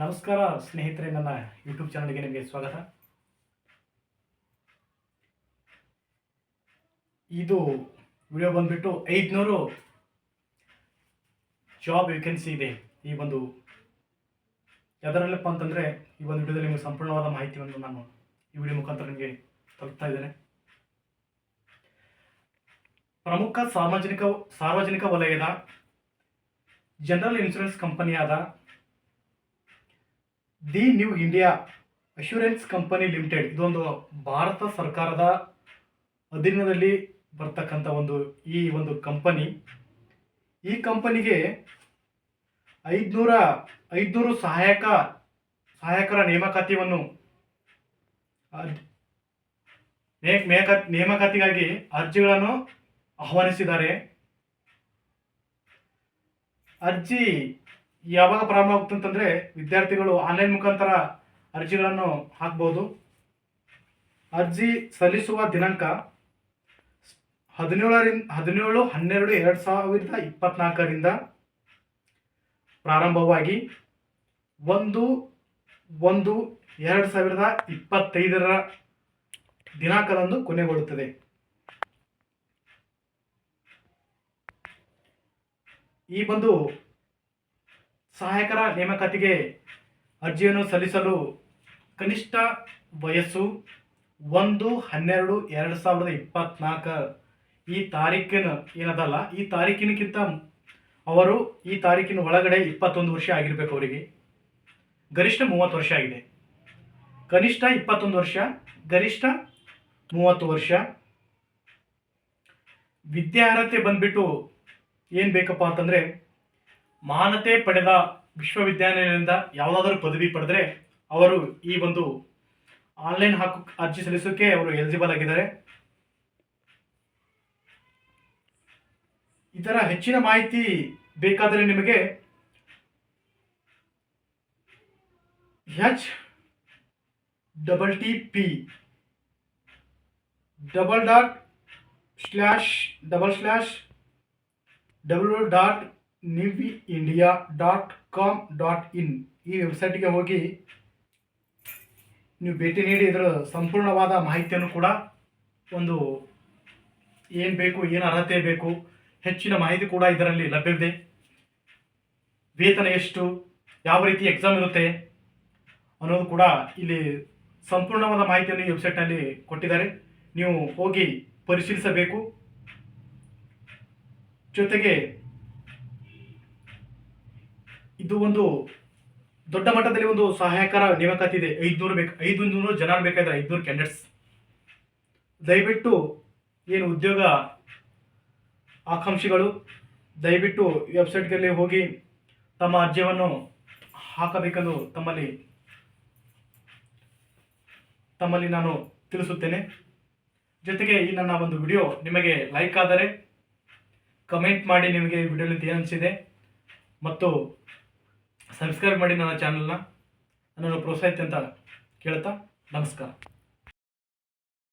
ನಮಸ್ಕಾರ ಸ್ನೇಹಿತರೆ, ನನ್ನ ಯೂಟ್ಯೂಬ್ ಚಾನಲ್ಗೆ ನಿಮಗೆ ಸ್ವಾಗತ. ಇದು ವಿಡಿಯೋ ಬಂದ್ಬಿಟ್ಟು 500 ಜಾಬ್ ವೇಕೆನ್ಸಿ ಇದೆ. ಈ ಒಂದು ಯಾವುದರಲ್ಲಪ್ಪ ಅಂತಂದರೆ ಈ ಒಂದು ವಿಡಿಯೋದಲ್ಲಿ ನಿಮಗೆ ಸಂಪೂರ್ಣವಾದ ಮಾಹಿತಿಯನ್ನು ನಾನು ಈ ವಿಡಿಯೋ ಮುಖಾಂತರ ನಿಮಗೆ ತಲುಪ್ತಾ ಇದ್ದೇನೆ. ಪ್ರಮುಖ ಸಾರ್ವಜನಿಕ ವಲಯದ ಜನರಲ್ ಇನ್ಶೂರೆನ್ಸ್ ಕಂಪನಿಯಾದ the new India assurance company limited, ಇದೊಂದು ಭಾರತ ಸರ್ಕಾರದ ಅಧೀನದಲ್ಲಿ ಬರ್ತಕ್ಕಂಥ ಈ ಒಂದು ಕಂಪನಿ. ಈ ಕಂಪನಿಗೆ 500 ಸಹಾಯಕರ ನೇಮಕಾತಿಗಾಗಿ ಅರ್ಜಿಗಳನ್ನು ಆಹ್ವಾನಿಸಿದ್ದಾರೆ. ಅರ್ಜಿ ಯಾವಾಗ ಪ್ರಾರಂಭ ಆಗುತ್ತೆ ಅಂತಂದರೆ, ವಿದ್ಯಾರ್ಥಿಗಳು ಆನ್ಲೈನ್ ಮುಖಾಂತರ ಅರ್ಜಿಗಳನ್ನು ಹಾಕ್ಬೋದು. ಅರ್ಜಿ ಸಲ್ಲಿಸುವ ದಿನಾಂಕ 17/12/2024 ಪ್ರಾರಂಭವಾಗಿ 1/1/2025 ದಿನಾಂಕದಂದು ಕೊನೆಗೊಳ್ಳುತ್ತದೆ. ಈ ಒಂದು ಸಹಾಯಕರ ನೇಮಕಾತಿಗೆ ಅರ್ಜಿಯನ್ನು ಸಲ್ಲಿಸಲು ಕನಿಷ್ಠ ವಯಸ್ಸು 1/12/2024 ಈ ತಾರೀಕಿನ ಏನದಲ್ಲ, ಈ ತಾರೀಕಿನಕ್ಕಿಂತ ಅವರು ಈ ತಾರೀಕಿನ ಒಳಗಡೆ 21 ವರ್ಷ ಆಗಿರಬೇಕು. ಅವರಿಗೆ ಗರಿಷ್ಠ 30 ವರ್ಷ ಆಗಿದೆ. ಕನಿಷ್ಠ 21 ವರ್ಷ, ಗರಿಷ್ಠ 30 ವರ್ಷ. ವಿದ್ಯಾರ್ಹತೆ ಬಂದ್ಬಿಟ್ಟು ಏನು ಬೇಕಪ್ಪ ಅಂತಂದರೆ, ಮಾನ್ಯತೆ ಪಡೆದ ವಿಶ್ವವಿದ್ಯಾನಿಲಯದಿಂದ ಯಾವುದಾದ್ರೂ ಪದವಿ ಪಡೆದರೆ ಅವರು ಈ ಒಂದು ಆನ್ಲೈನ್ ಅರ್ಜಿ ಸಲ್ಲಿಸೋಕ್ಕೆ ಅವರು ಎಲಿಜಿಬಲ್ ಆಗಿದ್ದಾರೆ. ಇದರ ಹೆಚ್ಚಿನ ಮಾಹಿತಿ ಬೇಕಾದರೆ ನಿಮಗೆ http://www.newindia.com.in ಈ ವೆಬ್ಸೈಟ್ಗೆ ಹೋಗಿ ನೀವು ಭೇಟಿ ನೀಡಿ ಇದರ ಸಂಪೂರ್ಣವಾದ ಮಾಹಿತಿಯನ್ನು ಕೂಡ ಏನು ಬೇಕು, ಏನು ಅರ್ಹತೆ ಬೇಕು, ಹೆಚ್ಚಿನ ಮಾಹಿತಿ ಕೂಡ ಇದರಲ್ಲಿ ಲಭ್ಯವಿದೆ. ವೇತನ ಎಷ್ಟು, ಯಾವ ರೀತಿ ಎಕ್ಸಾಮ್ ಇರುತ್ತೆ ಅನ್ನೋದು ಕೂಡ ಇಲ್ಲಿ ಸಂಪೂರ್ಣವಾದ ಮಾಹಿತಿಯನ್ನು ಈ ವೆಬ್ಸೈಟ್ನಲ್ಲಿ ಕೊಟ್ಟಿದ್ದಾರೆ. ನೀವು ಹೋಗಿ ಪರಿಶೀಲಿಸಬೇಕು. ಜೊತೆಗೆ ಇದು ಒಂದು ದೊಡ್ಡ ಮಟ್ಟದಲ್ಲಿ ಒಂದು ಸಹಾಯಕರ ನೇಮಕಾತಿ ಇದೆ. 500 ಜನ ಬೇಕಾದ್ರೆ 500 ಕ್ಯಾಂಡಿಡೇಟ್ಸ್. ದಯವಿಟ್ಟು ಏನು ಉದ್ಯೋಗ ಆಕಾಂಕ್ಷಿಗಳು ದಯವಿಟ್ಟು ವೆಬ್ಸೈಟ್ಗೆ ಹೋಗಿ ತಮ್ಮ ಅರ್ಜಿಯನ್ನು ಹಾಕಬೇಕೆಂದು ತಮ್ಮಲ್ಲಿ ನಾನು ತಿಳಿಸುತ್ತೇನೆ. ಜೊತೆಗೆ ಈ ನನ್ನ ಒಂದು ವಿಡಿಯೋ ನಿಮಗೆ ಲೈಕ್ ಆದರೆ ಕಮೆಂಟ್ ಮಾಡಿ ನಿಮಗೆ ವಿಡಿಯೋಲಿಂದ ಏನು ಅನಿಸಿದೆ, ಮತ್ತು ಸಬ್ಸ್ಕ್ರೈಬ್ ಮಾಡಿ ನನ್ನ ಚಾನಲ್ನ. ನನ್ನನ್ನು ಪ್ರೋತ್ಸಾಹಿಸಿ ಅಂತ ಕೇಳ್ತಾ ನಮಸ್ಕಾರ.